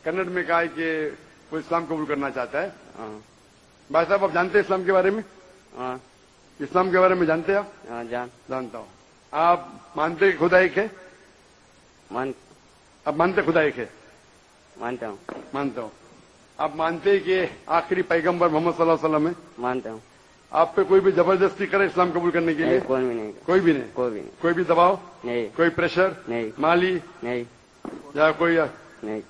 कन्नड़ में कहा है कि वो इस्लाम कबूल करना चाहता है। भाई साहब, आप जानते हैं इस्लाम के बारे में? हाँ इस्लाम के बारे में जानते हैं आप? हाँ जानता हूँ। आप मानते हैं खुदा एक है? आप मानते खुदा एक है? मानता हूँ। मानता हूँ। आप मानते हैं कि आखिरी पैगंबर मोहम्मद सल्लल्लाहु अलैहि वसल्लम है? मानता हूँ। आप पे कोई भी जबरदस्ती करे इस्लाम कबूल करने के लिए? कोई भी नहीं। कोई भी नहीं? कोई भी नहीं। कोई भी दबाव नहीं। कोई प्रेशर नहीं। माली नहीं। या कोई नहीं।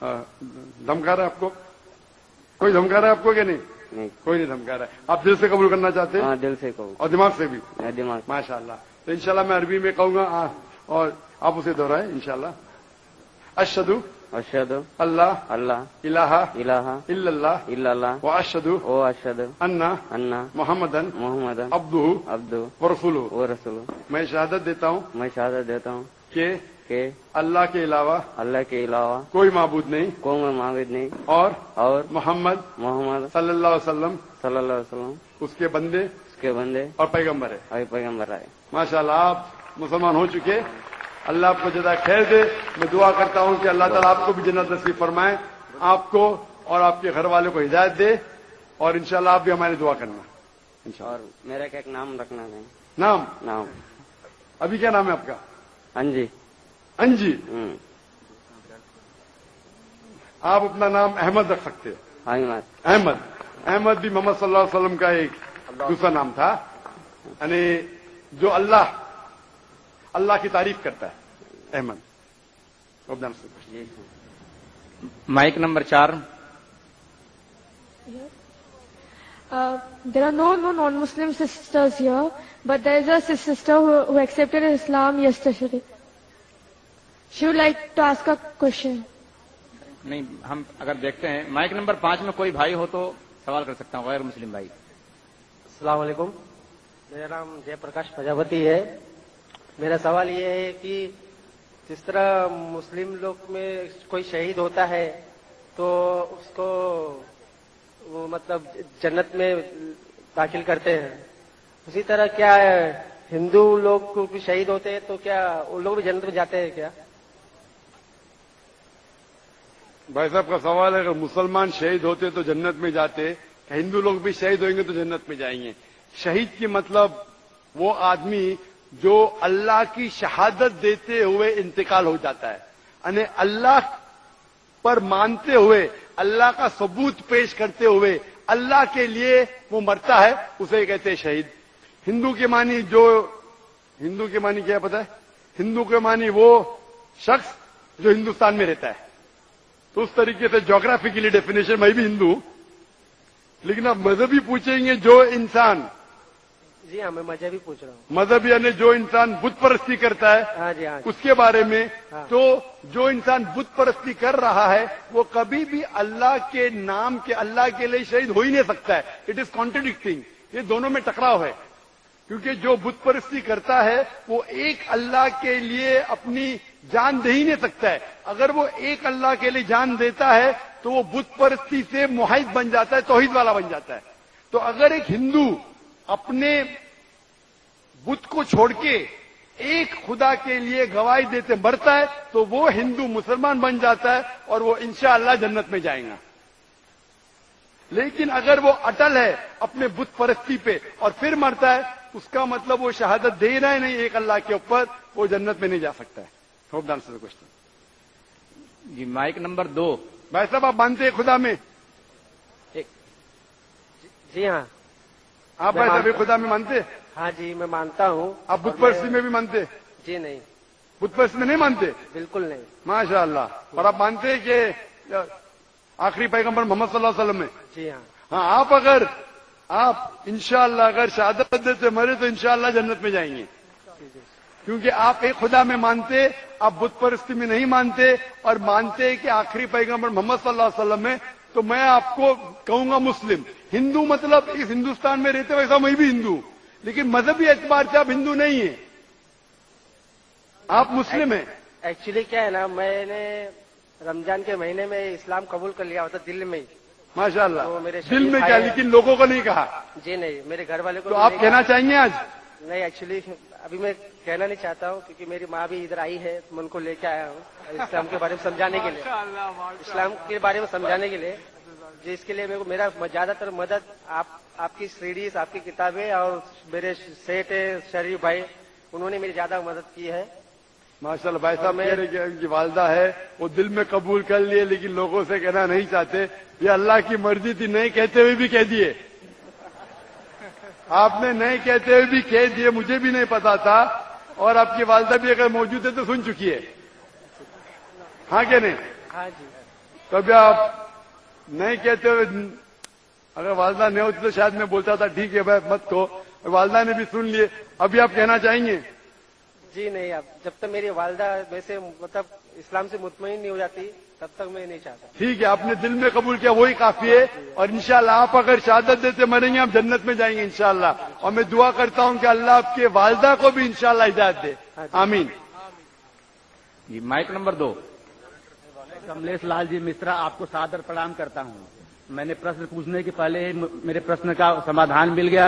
धमका रहा है आपको? कोई धमका रहा है आपको कि नहीं? नहीं। कोई नहीं धमका रहा है। आप दिल से कबूल करना चाहते हैं? हाँ दिल से कबूल। और दिमाग से भी? दिमाग। माशाअल्लाह। तो इंशाल्लाह मैं अरबी में कहूंगा और आप उसे दोहराएं इंशाल्लाह। अशहदु अशहदु अल्लाह अल्लाह इलाहा इलाहा इल्लल्लाह इल्लल्लाह व अशहदु ओ अशहदु अन्ना मुहम्मदन मोहम्मदन अब्दुहु अब्दु व रसूलुहु। वो रसूल। मैं शहादत देता हूँ मैं शहादत देता हूँ कि कि अल्लाह के अलावा अल्लाह के अलावा कोई माबूद नहीं कोई माबूद नहीं और मोहम्मद मोहम्मद सल्लल्लाहु अलैहि वसल्लम सल्लल्लाहु अलैहि वसल्लम उसके बंदे उसके बंदे और पैगंबर है। और पैगंबर आए। माशाअल्लाह, आप मुसलमान हो चुके। अल्लाह आपको जज़ा खैर दे। मैं दुआ करता हूँ कि अल्लाह ताला आपको भी जन्नत नसीब फरमाए, आपको और आपके घर वालों को हिदायत दे, और इंशाल्लाह आप भी हमारी दुआ करना इंशाल्लाह। और मेरा एक नाम रखना है। नाम अभी क्या नाम है आपका? अंजी। अंजी। आप अपना नाम अहमद रख सकते हैं। अहमद भी मोहम्मद सल्लल्लाहु अलैहि वसल्लम का एक दूसरा नाम था, यानी जो अल्लाह की तारीफ करता है। Ahmad. Mic number 4। There are no non-Muslim sisters here, but there is a sister who accepted Islam yesterday. She would like to ask a question. नहीं, हम अगर देखते हैं माइक नंबर 5 में कोई भाई हो तो सवाल कर सकता हूँ, गैर मुस्लिम भाई। अस्सलाम वालेकुम, मेरा नाम जयप्रकाश प्रजापति है। मेरा सवाल ये है कि जिस तरह मुस्लिम लोग में कोई शहीद होता है तो उसको वो मतलब जन्नत में दाखिल करते हैं, उसी तरह क्या हिंदू लोग भी शहीद होते हैं तो क्या उन लोग भी जन्नत में जाते हैं क्या? भाई साहब का सवाल है, अगर मुसलमान शहीद होते तो जन्नत में जाते, हिंदू लोग भी शहीद होंगे तो जन्नत में जाएंगे। शहीद की मतलब वो आदमी जो अल्लाह की शहादत देते हुए इंतकाल हो जाता है, यानी अल्लाह पर मानते हुए, अल्लाह का सबूत पेश करते हुए अल्लाह के लिए वो मरता है, उसे कहते हैं शहीद। हिंदू के मानी क्या पता है? हिंदू के मानी वो शख्स जो हिंदुस्तान में रहता है। तो उस तरीके से ज्योग्राफिकली डेफिनेशन मैं भी हिंदू हूं, लेकिन आप मजहबी पूछेंगे जो इंसान, जी हाँ मैं मजहबी पूछ रहा हूँ। मजहब यानी जो इंसान बुत परस्ती करता है, हाँ जी, हाँ जी। उसके बारे में। हाँ। तो जो इंसान बुत परस्ती कर रहा है वो कभी भी अल्लाह के नाम के, अल्लाह के लिए शहीद हो ही नहीं सकता है। इट इज कॉन्ट्रडिक्टिंग, ये दोनों में टकराव है। क्योंकि जो बुत परस्ती करता है वो एक अल्लाह के लिए अपनी जान दे ही नहीं सकता है। अगर वो एक अल्लाह के लिए जान देता है तो वो बुत परस्ती से मुहिद बन जाता है, तौहीद वाला बन जाता है। तो अगर एक हिंदू अपने बुत को छोड़ के एक खुदा के लिए गवाही देते मरता है तो वो हिंदू मुसलमान बन जाता है और वो इंशाअल्लाह जन्नत में जाएगा। लेकिन अगर वो अटल है अपने बुत परस्ती पे और फिर मरता है, उसका मतलब वो शहादत दे रहा है नहीं एक अल्लाह के ऊपर, वो जन्नत में नहीं जा सकता है। Hope the answer the question. जी माइक नंबर 2। भाई साहब, आप मानते हैं खुदा में? जी हाँ। आप भाई साहब खुदा में मानते? हाँ जी मैं मानता हूँ। आप बुत परस्ती में भी मानते? जी नहीं, बुत परस्ती में नहीं मानते? बिल्कुल नहीं। माशाअल्लाह। और आप मानते हैं कि आखिरी पैगंबर मोहम्मद सल्लल्लाहु अलैहि वसल्लम में? जी हाँ। हाँ, आप इंशाअल्लाह अगर शहादत देते मरे तो इंशाअल्लाह जन्नत में जाएंगे, क्योंकि आप एक खुदा में मानते, आप बुत परस्ती में नहीं मानते और मानते कि आखिरी पैगंबर मोहम्मद सल्लल्लाहु अलैहि वसल्लम में। तो मैं आपको कहूंगा मुस्लिम। हिंदू मतलब इस हिंदुस्तान में रहते वैसा मैं भी हिंदू, लेकिन मजहबी एतबार से आप हिंदू नहीं है, आप मुस्लिम हैं। एक्चुअली क्या है ना, मैंने रमजान के महीने में इस्लाम कबूल कर लिया होता दिल में ही। माशाअल्लाह। तो मेरे दिल में क्या, लेकिन लोगों को नहीं कहा? जी नहीं, मेरे घर वाले को। तो आप कहना चाहेंगे आज? नहीं, एक्चुअली अभी मैं कहना नहीं चाहता हूँ क्योंकि मेरी माँ भी इधर आई है, मैं उनको लेके आया हूँ इस्लाम के बारे में समझाने के लिए, इस्लाम के बारे में समझाने के लिए, जिसके लिए मेरे को मेरा ज्यादातर मदद आपकी सीरीज, आपकी किताबें और मेरे सेठ शरीफ भाई, उन्होंने मेरी ज्यादा मदद की है। माशाल्लाह भाई साहब कह रहे कि उनकी वालदा है वो दिल में कबूल कर लिए लेकिन लोगों से कहना नहीं चाहते, ये अल्लाह की मर्जी थी, नहीं कहते हुए भी कह दिए, आपने नहीं कहते हुए भी कह दिए, मुझे भी नहीं पता था, और आपकी वालदा भी अगर मौजूद है तो सुन चुकी है, हाँ क्या नहीं? हाँ जी। कभी आप नहीं कहते हुए, अगर वालदा नहीं होती तो शायद मैं बोलता था ठीक है भाई मत कहो, वालदा ने भी सुन लिए, अभी आप कहना चाहेंगे? जी नहीं, अब जब तक मेरी वालदा वैसे मतलब इस्लाम से मुतमईन नहीं हो जाती तब तक मैं नहीं चाहता। ठीक है, आपने दिल में कबूल किया वही काफी है, और इंशाल्लाह आप अगर शहादत देते मरेंगे आप जन्नत में जाएंगे इंशाल्लाह, और मैं दुआ करता हूं कि अल्लाह आपके वालदा को भी इंशाल्लाह हिदायत दे, आमीन। जी माइक नंबर 2। कमलेश लाल जी मिश्रा, आपको सादर प्रणाम करता हूँ। मैंने प्रश्न पूछने के पहले मेरे प्रश्न का समाधान मिल गया।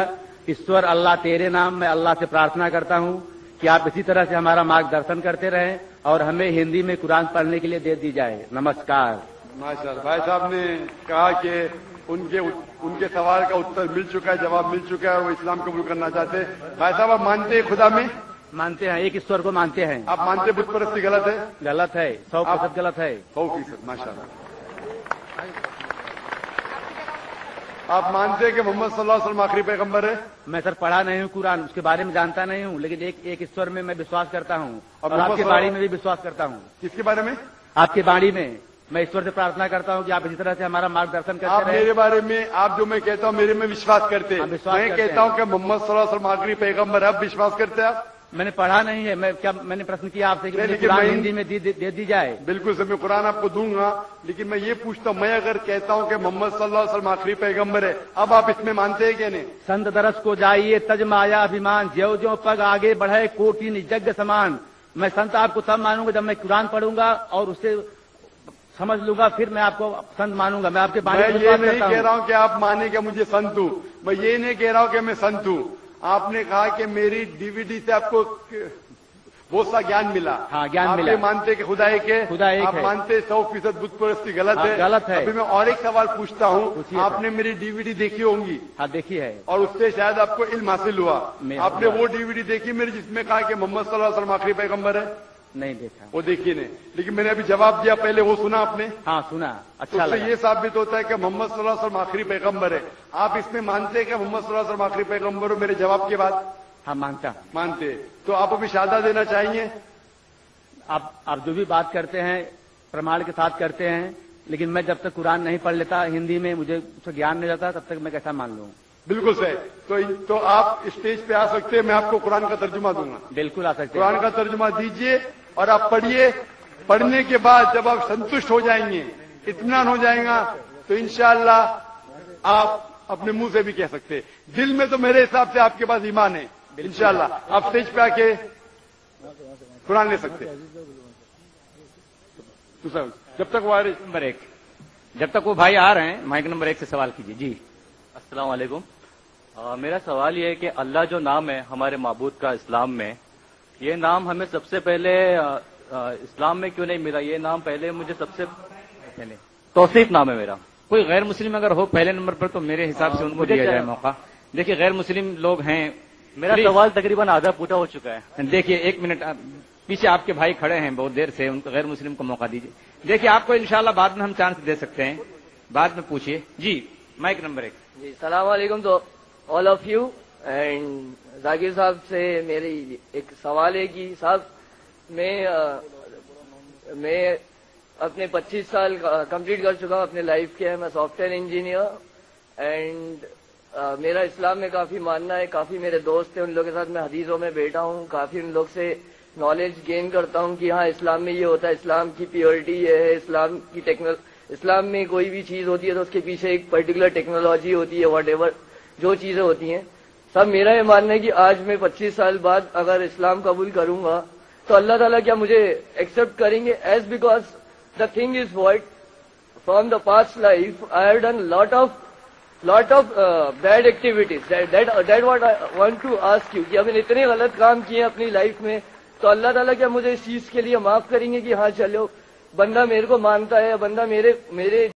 ईश्वर अल्लाह तेरे नाम, मैं अल्लाह से प्रार्थना करता हूँ कि आप इसी तरह से हमारा मार्गदर्शन करते रहें और हमें हिंदी में कुरान पढ़ने के लिए दे दी जाए। नमस्कार। माशाल्लाह भाई साहब ने कहा कि उनके सवाल का उत्तर मिल चुका है, जवाब मिल चुका है, वो इस्लाम कबूल करना चाहते हैं। भाई साहब आप मानते हैं खुदा में? मानते हैं, एक ईश्वर को मानते हैं। आप मानते बुत परस्ती गलत है? गलत है, 100% गलत है। 100%। माशाल्लाह। आप मानते हैं कि मोहम्मद सल्लल्लाहु अलैहि वसल्लम आखिरी पैगंबर है? मैं सर पढ़ा नहीं हूँ कुरान, उसके बारे में जानता नहीं हूँ, लेकिन एक ईश्वर में मैं विश्वास करता हूँ और आपके बाणी में भी विश्वास करता हूँ। किसके बारे में? आपके बाणी में। मैं ईश्वर से प्रार्थना करता हूँ कि आप इसी तरह से हमारा मार्गदर्शन करते आप रहें। मेरे बारे में, आप जो मैं कहता हूँ मेरे में विश्वास करते हैं। मैं कहता हूँ कि मोहम्मद सल्लल्लाहु अलैहि वसल्लम आखिरी पैगंबर है, आप विश्वास करते हैं? आप? मैंने पढ़ा नहीं है, मैंने प्रश्न किया आपसे कि मुझे कुरान हिंदी में दे दी जाए। बिल्कुल सर, मैं कुरान आपको दूंगा, लेकिन मैं ये पूछता हूँ, मैं अगर कहता हूँ कि मोहम्मद सल्लल्लाहु अलैहि वसल्लम आखिरी पैगंबर है, अब आप इसमें मानते हैं क्या नहीं? संत दरस को जाइए तज माया अभिमान, ज्यो ज्यो पग आगे बढ़े कोटि निजग समान। मैं संत आपको तब मानूंगा जब मैं कुरान पढ़ूंगा और उससे समझ लूंगा, फिर मैं आपको संत मानूंगा। मैं आपके बारे में ये नहीं कह रहा हूँ कि आप माने कि मुझे संत हूँ, मैं ये नहीं कह रहा हूँ कि मैं संत हूँ। आपने कहा कि मेरी डीवीडी से आपको बहुत सा ज्ञान मिला। हाँ, ज्ञान आप मिला। ये मानते कि खुदा एक है? खुदा एक आप है। मानते 100% बुत परस्ती गलत है? गलत है। अभी मैं और एक सवाल पूछता हूँ, पूछिए आपने मेरी डीवीडी देखी होंगी? हाँ देखी है। और उससे शायद आपको इल्म हासिल हुआ। आपने वो डीवीडी देखी मेरी जिसमें कहा कि मोहम्मद सल्लल्लाहु अलैहि वसल्लम आखिरी पैगंबर है? नहीं देखा। वो देखी नहीं, लेकिन मैंने अभी जवाब दिया, पहले वो सुना आपने? हाँ सुना, अच्छा तो लगा। ये साबित होता है कि मोहम्मद सल्लल्लाहु अलैहि वसल्लम आखिरी पैगंबर है। आप इसमें मानते हैं कि मोहम्मद सल्लल्लाहु अलैहि वसल्लम आखिरी पैगंबर हो मेरे जवाब के बाद? हाँ मानता। मानते। तो आप अभी शहादत देना चाहेंगे? आप जो भी बात करते हैं प्रमाण के साथ करते हैं, लेकिन मैं जब तक कुरान नहीं पढ़ लेता हिंदी में, मुझे उसका ज्ञान नहीं जाता, तब तक मैं कैसा मान लूँ? बिल्कुल सही। तो आप स्टेज पे आ सकते हैं, मैं आपको कुरान का तर्जुमा दूंगा। बिल्कुल आ सकते हैं। कुरान का तर्जुमा दीजिए और आप पढ़िए। पढ़ने के बाद जब आप संतुष्ट हो जाएंगे, इत्मीनान हो जाएगा, तो इंशाअल्लाह आप अपने मुंह से भी कह सकते हैं। दिल में तो मेरे हिसाब से आपके पास ईमान है, इंशाअल्लाह आप स्टेज पे आके कुरान ले सकते हैं। तो सर जब तक वो आ रहे, नंबर 1, जब तक वो भाई आ रहे हैं माइक नंबर 1 से सवाल कीजिए। जी अस्सलाम वालेकुम। मेरा सवाल ये है कि अल्लाह जो नाम है हमारे माबूद का इस्लाम में, ये नाम हमें सबसे पहले इस्लाम में क्यों नहीं मिला? ये नाम पहले मुझे सबसे पहले तौसीफ नाम है मेरा। कोई गैर मुस्लिम अगर हो पहले नंबर पर तो मेरे हिसाब से उनको दिया जाए मौका। देखिए गैर मुस्लिम लोग हैं, मेरा सवाल तकरीबन आधा पूरा हो चुका है। देखिए 1 मिनट, पीछे आपके भाई खड़े हैं बहुत देर से, उनको गैर मुस्लिम को मौका दीजिए। देखिए आपको इंशाल्लाह बाद में हम चांस दे सकते हैं, बाद में पूछिए। जी माइक नंबर 1। जी सलाम वालेकुम तो all of you and Zakir साहब से मेरी एक सवाल है कि साहब मैं अपने 25 साल कंप्लीट कर चुका हूँ अपने लाइफ के। मैं सॉफ्टवेयर इंजीनियर एंड मेरा इस्लाम में काफी मानना है। काफी मेरे दोस्त हैं, उन लोगों के साथ मैं हदीसों में बैठा हूँ, काफी उन लोग से नॉलेज गेन करता हूँ कि हाँ इस्लाम में ये होता है, इस्लाम की प्योरिटी ये है, इस्लाम में कोई भी चीज होती है तो उसके पीछे एक पर्टिकुलर टेक्नोलॉजी होती है, वॉट जो चीजें होती हैं। सब मेरा ये मानना है कि आज मैं 25 साल बाद अगर इस्लाम कबूल करूंगा तो अल्लाह ताला क्या मुझे एक्सेप्ट करेंगे? As because the thing is what from the past life I have done lot of lot of bad activities. That what I want to ask you, کہ ہم نے اتنے غلط کام کیے اپنی لائف میں, تو اللہ تعالیٰ کیا مجھے اس چیز کے لیے معاف کریں گے کہ ہاں چلو بندہ میرے کو مانتا ہے, بندہ میرے